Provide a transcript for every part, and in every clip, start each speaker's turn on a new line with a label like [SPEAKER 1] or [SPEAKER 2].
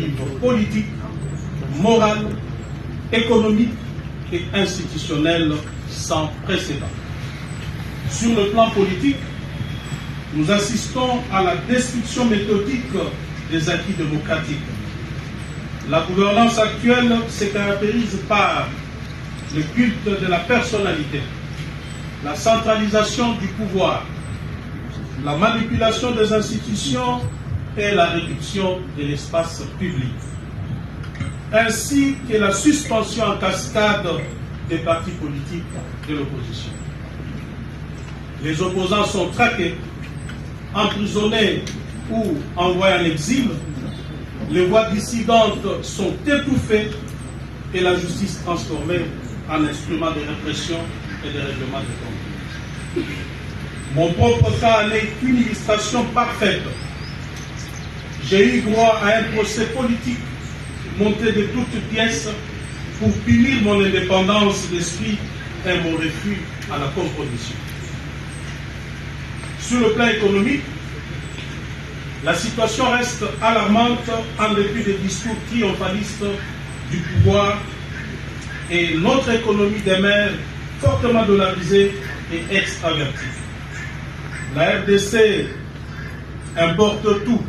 [SPEAKER 1] dérive politique, morale, économique et institutionnelle sans précédent. Sur le plan politique, nous assistons à la destruction méthodique des acquis démocratiques. La gouvernance actuelle se caractérise par le culte de la personnalité, la centralisation du pouvoir, la manipulation des institutions et la réduction de l'espace public, ainsi que la suspension en cascade des partis politiques de l'opposition. Les opposants sont traqués, emprisonnés ou envoyés en exil, les voix dissidentes sont étouffées et la justice transformée en instrument de répression et de règlement de comptes. Mon propre cas n'est qu'une illustration parfaite. J'ai eu droit à un procès politique monté de toutes pièces pour punir mon indépendance d'esprit et mon refus à la compromission. Sur le plan économique, la situation reste alarmante en dépit des discours triomphalistes du pouvoir et notre économie demeure fortement dollarisée et extravertie. La RDC importe tout,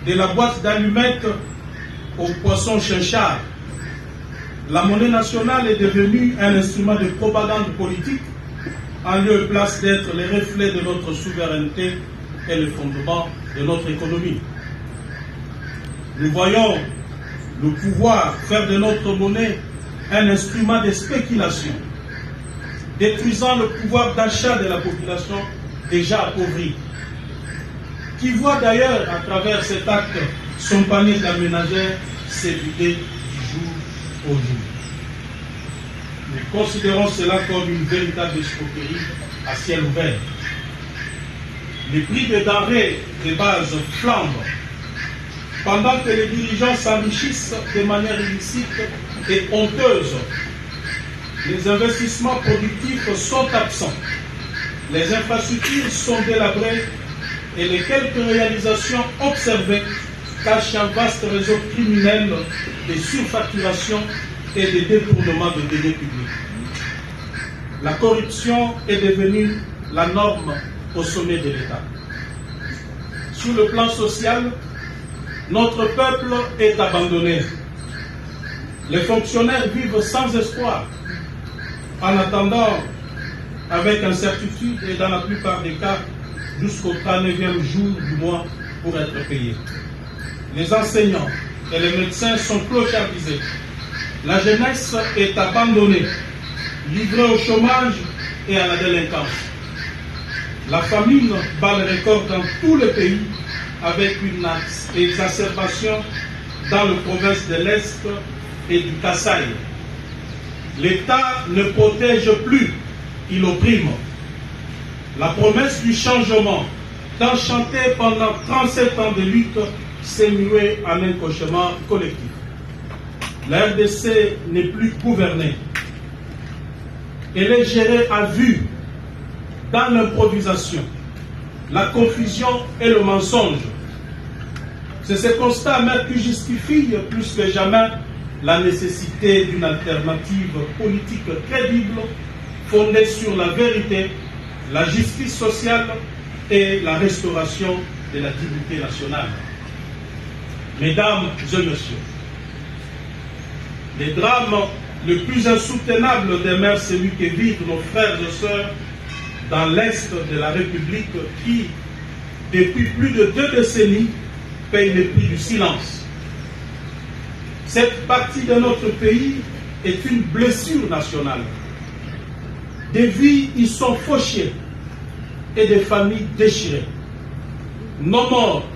[SPEAKER 1] de la boîte d'allumettes au poisson chinchard. La monnaie nationale est devenue un instrument de propagande politique en lieu et place d'être le reflet de notre souveraineté et le fondement de notre économie. Nous voyons le pouvoir faire de notre monnaie un instrument de spéculation, détruisant le pouvoir d'achat de la population déjà appauvrie, qui voit d'ailleurs à travers cet acte son panier de la ménagère s'évider du jour au jour. Nous considérons cela comme une véritable escroquerie à ciel ouvert. Les prix des denrées de base flambent, pendant que les dirigeants s'enrichissent de manière illicite et honteuse. Les investissements productifs sont absents, les infrastructures sont délabrées et les quelques réalisations observées cachent un vaste réseau criminel de surfacturation et de détournement de deniers publics. La corruption est devenue la norme au sommet de l'État. Sur le plan social, notre peuple est abandonné. Les fonctionnaires vivent sans espoir, en attendant avec incertitude et dans la plupart des cas jusqu'au 39e jour du mois pour être payés. Les enseignants et les médecins sont clochardisés. La jeunesse est abandonnée, livrée au chômage et à la délinquance. La famine bat le record dans tout le pays avec une exacerbation dans les provinces de l'Est et du Kasaï. L'État ne protège plus, il opprime. La promesse du changement, tant chantée pendant 37 ans de lutte, s'est muée en un cauchemar collectif. La RDC n'est plus gouvernée. Elle est gérée à vue, dans l'improvisation, la confusion et le mensonge. C'est ce constat amer qui justifie plus que jamais la nécessité d'une alternative politique crédible, fondée sur la vérité, la justice sociale et la restauration de la dignité nationale. Mesdames et messieurs, les drames le plus insoutenable demeure celui que vivent nos frères et sœurs dans l'Est de la République qui, depuis plus de 2 décennies, payent le prix du silence. Cette partie de notre pays est une blessure nationale. Des vies y sont fauchées et des familles déchirées. Nos morts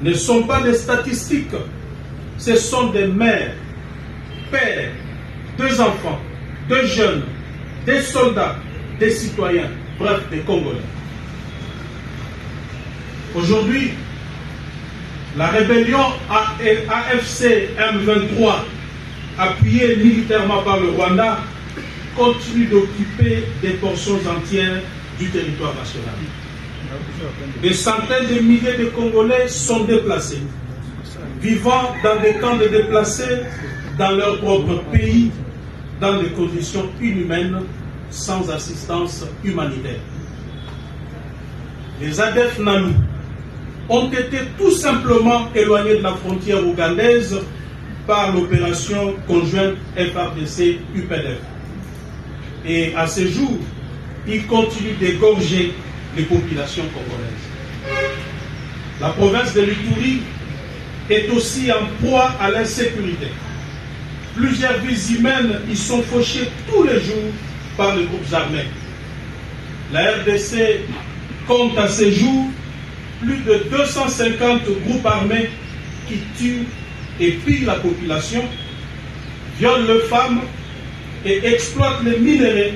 [SPEAKER 1] ne sont pas des statistiques, ce sont des mères, pères, 2 enfants, 2 jeunes, des soldats, des citoyens, bref, des Congolais. Aujourd'hui, la rébellion AFC M23, appuyée militairement par le Rwanda, continue d'occuper des portions entières du territoire national. Des centaines de milliers de Congolais sont déplacés, vivant dans des camps de déplacés dans leur propre pays, dans des conditions inhumaines, sans assistance humanitaire. Les ADF Nalu ont été tout simplement éloignés de la frontière ougandaise par l'opération conjointe FARDC-UPDF. Et à ce jour, ils continuent d'égorger les populations congolaises. La province de l'Ituri est aussi en proie à l'insécurité. Plusieurs vies humaines y sont fauchées tous les jours par les groupes armés. La RDC compte à ce jour plus de 250 groupes armés qui tuent et pillent la population, violent les femmes et exploitent les minerais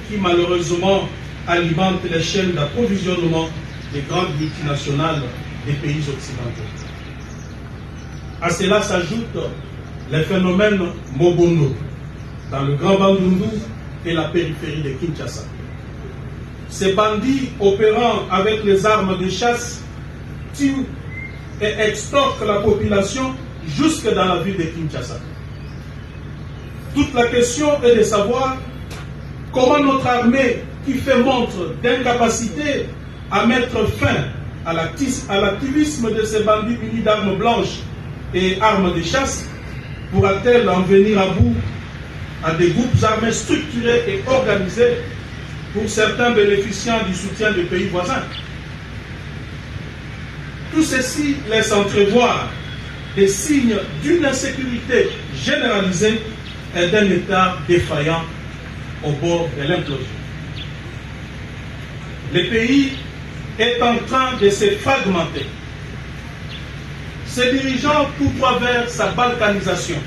[SPEAKER 1] qui malheureusement alimentent les chaînes d'approvisionnement des grandes multinationales des pays occidentaux. À cela s'ajoute les phénomènes Mobondo dans le Grand Bandundu et la périphérie de Kinshasa. Ces bandits opérant avec les armes de chasse tuent et extorquent la population jusque dans la ville de Kinshasa. Toute la question est de savoir comment notre armée, qui fait montre d'incapacité à mettre fin à l'activisme de ces bandits munis d'armes blanches et armes de chasse, pourra-t-elle en venir à bout à des groupes armés structurés et organisés, pour certains bénéficiant du soutien des pays voisins. Tout ceci laisse entrevoir des signes d'une insécurité généralisée et d'un État défaillant au bord de l'implosion. Le pays est en train de se fragmenter, se dirigeant tout droit vers sa balkanisation,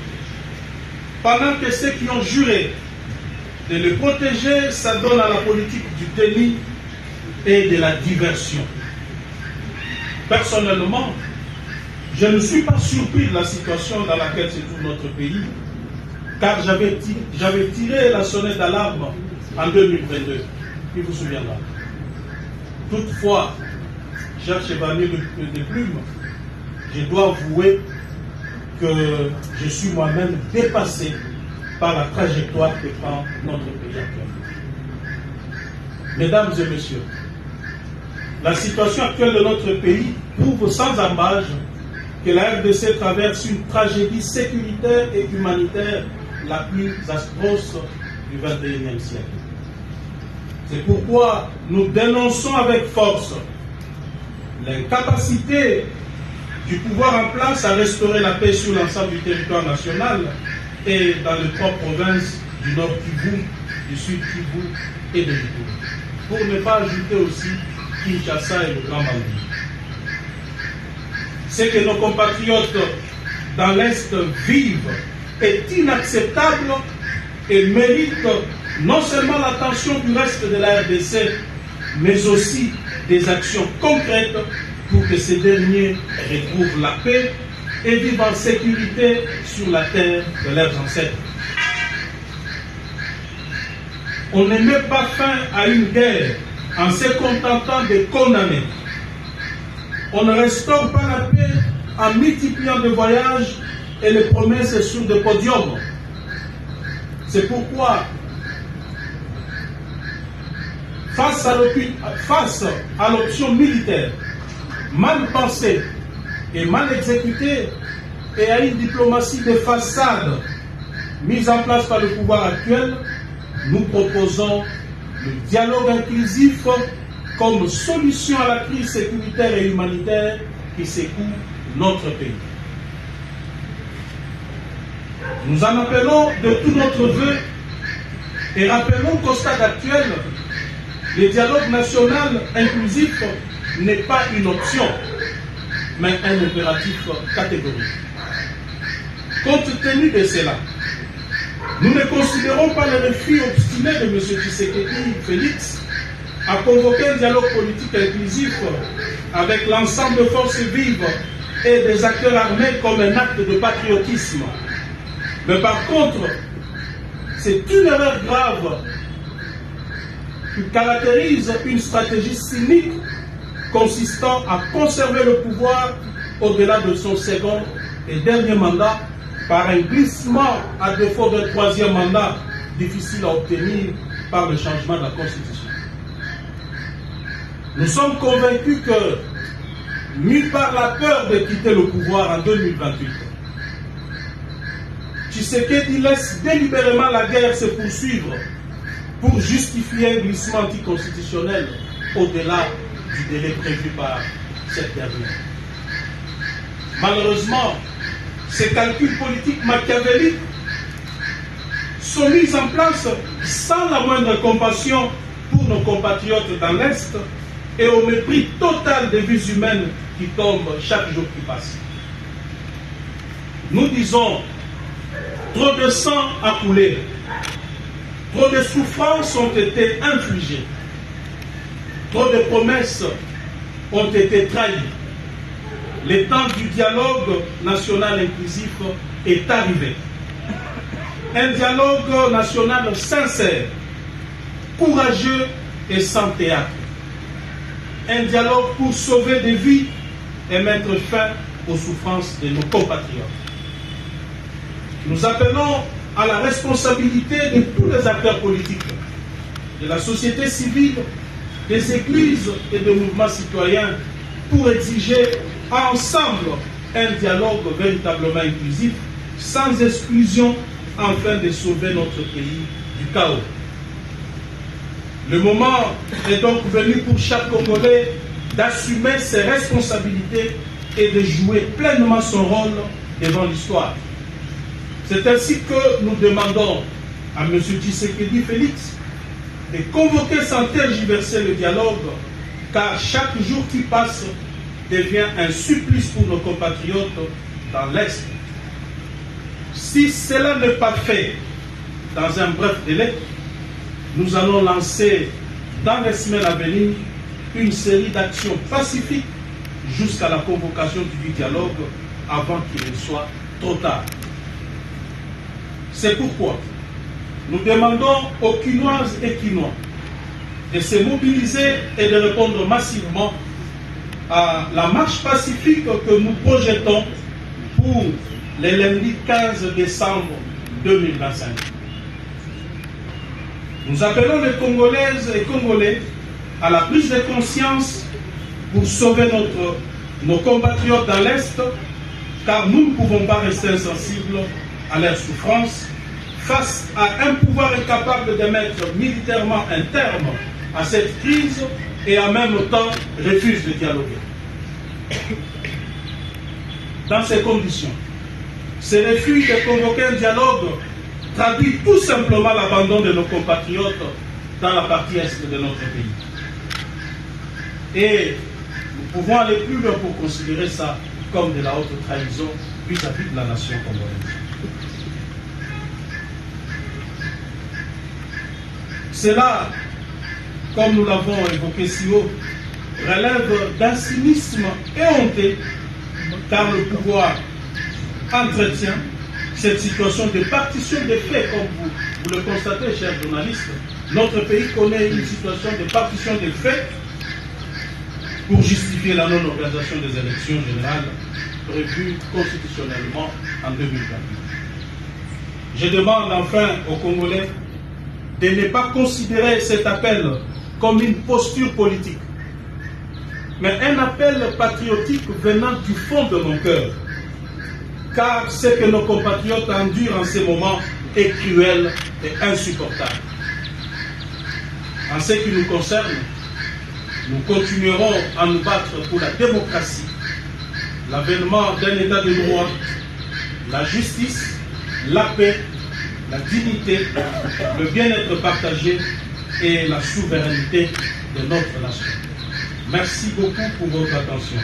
[SPEAKER 1] pendant que ceux qui ont juré de le protéger s'adonnent à la politique du déni et de la diversion. Personnellement, je ne suis pas surpris de la situation dans laquelle se trouve notre pays, car j'avais tiré la sonnette d'alarme en 2022, il vous souviendra. Toutefois, cher chevalier de plume, je dois avouer que je suis moi-même dépassé par la trajectoire que prend notre pays actuellement. Mesdames et messieurs, la situation actuelle de notre pays prouve sans ambages que la RDC traverse une tragédie sécuritaire et humanitaire la plus atroce du XXIe siècle. C'est pourquoi nous dénonçons avec force l'incapacité du pouvoir en place à restaurer la paix sur l'ensemble du territoire national et dans les trois provinces du Nord Kivu, du Sud Kivu et de l'Ituri. Pour ne pas ajouter aussi Kinshasa et le Grand Bandundu. Ce que nos compatriotes dans l'Est vivent est inacceptable et mérite non seulement l'attention du reste de la RDC, mais aussi des actions concrètes pour que ces derniers retrouvent la paix et vivent en sécurité sur la terre de leurs ancêtres. On ne met pas fin à une guerre en se contentant de condamner. On ne restaure pas la paix en multipliant des voyages et les promesses sur des podiums. C'est pourquoi, face à l'option militaire, mal pensée et mal exécutée, et à une diplomatie de façade mise en place par le pouvoir actuel, nous proposons le dialogue inclusif comme solution à la crise sécuritaire et humanitaire qui secoue notre pays. Nous en appelons de tout notre vœu et rappelons qu'au stade actuel, le dialogue national inclusif n'est pas une option, mais un impératif catégorique. Compte tenu de cela, nous ne considérons pas le refus obstiné de M. Tshisekedi Félix à convoquer un dialogue politique inclusif avec l'ensemble des forces vives et des acteurs armés comme un acte de patriotisme. Mais par contre, c'est une erreur grave qui caractérise une stratégie cynique consistant à conserver le pouvoir au-delà de son second et dernier mandat par un glissement à défaut d'un troisième mandat difficile à obtenir par le changement de la Constitution. Nous sommes convaincus que, mis par la peur de quitter le pouvoir en 2028, Tshisekedi laisse délibérément la guerre se poursuivre pour justifier un glissement anticonstitutionnel au-delà du délai prévu par cette dernière. Malheureusement, ces calculs politiques machiavéliques sont mis en place sans la moindre compassion pour nos compatriotes dans l'Est et au mépris total des vies humaines qui tombent chaque jour qui passe. Nous disons, trop de sang a coulé, trop de souffrances ont été infligées, trop de promesses ont été trahies. Le temps du dialogue national inclusif est arrivé. Un dialogue national sincère, courageux et sans théâtre. Un dialogue pour sauver des vies et mettre fin aux souffrances de nos compatriotes. Nous appelons à la responsabilité de tous les acteurs politiques, de la société civile, des églises et des mouvements citoyens pour exiger ensemble un dialogue véritablement inclusif, sans exclusion, afin de sauver notre pays du chaos. Le moment est donc venu pour chaque Congolais d'assumer ses responsabilités et de jouer pleinement son rôle devant l'histoire. C'est ainsi que nous demandons à M. Tshisekedi Félix de convoquer sans tergiverser le dialogue, car chaque jour qui passe devient un supplice pour nos compatriotes dans l'Est. Si cela n'est pas fait dans un bref délai, nous allons lancer dans les semaines à venir une série d'actions pacifiques jusqu'à la convocation du dialogue avant qu'il ne soit trop tard. C'est pourquoi nous demandons aux Quinoises et Quinois de se mobiliser et de répondre massivement à la marche pacifique que nous projetons pour le lundi 15 décembre 2025. Nous appelons les Congolaises et Congolais à la prise de conscience pour sauver nos compatriotes dans l'Est, car nous ne pouvons pas rester insensibles à leurs souffrances face à un pouvoir incapable de mettre militairement un terme à cette crise et en même temps refuse de dialoguer. Dans ces conditions, ce refus de convoquer un dialogue traduit tout simplement l'abandon de nos compatriotes dans la partie est de notre pays. Et nous pouvons aller plus loin pour considérer ça comme de la haute trahison vis-à-vis de la nation congolaise. Cela, comme nous l'avons évoqué si haut, relève d'un cynisme éhonté, car le pouvoir entretient cette situation de partition des faits, comme vous le constatez, chers journalistes. Notre pays connaît une situation de partition des faits pour justifier la non-organisation des élections générales prévues constitutionnellement en 2020. Je demande enfin aux Congolais de ne pas considérer cet appel comme une posture politique, mais un appel patriotique venant du fond de mon cœur, car ce que nos compatriotes endurent en ces moments est cruel et insupportable. En ce qui nous concerne, nous continuerons à nous battre pour la démocratie, l'avènement d'un état de droit, la justice, la paix, la dignité, le bien-être partagé et la souveraineté de notre nation. Merci beaucoup pour votre attention.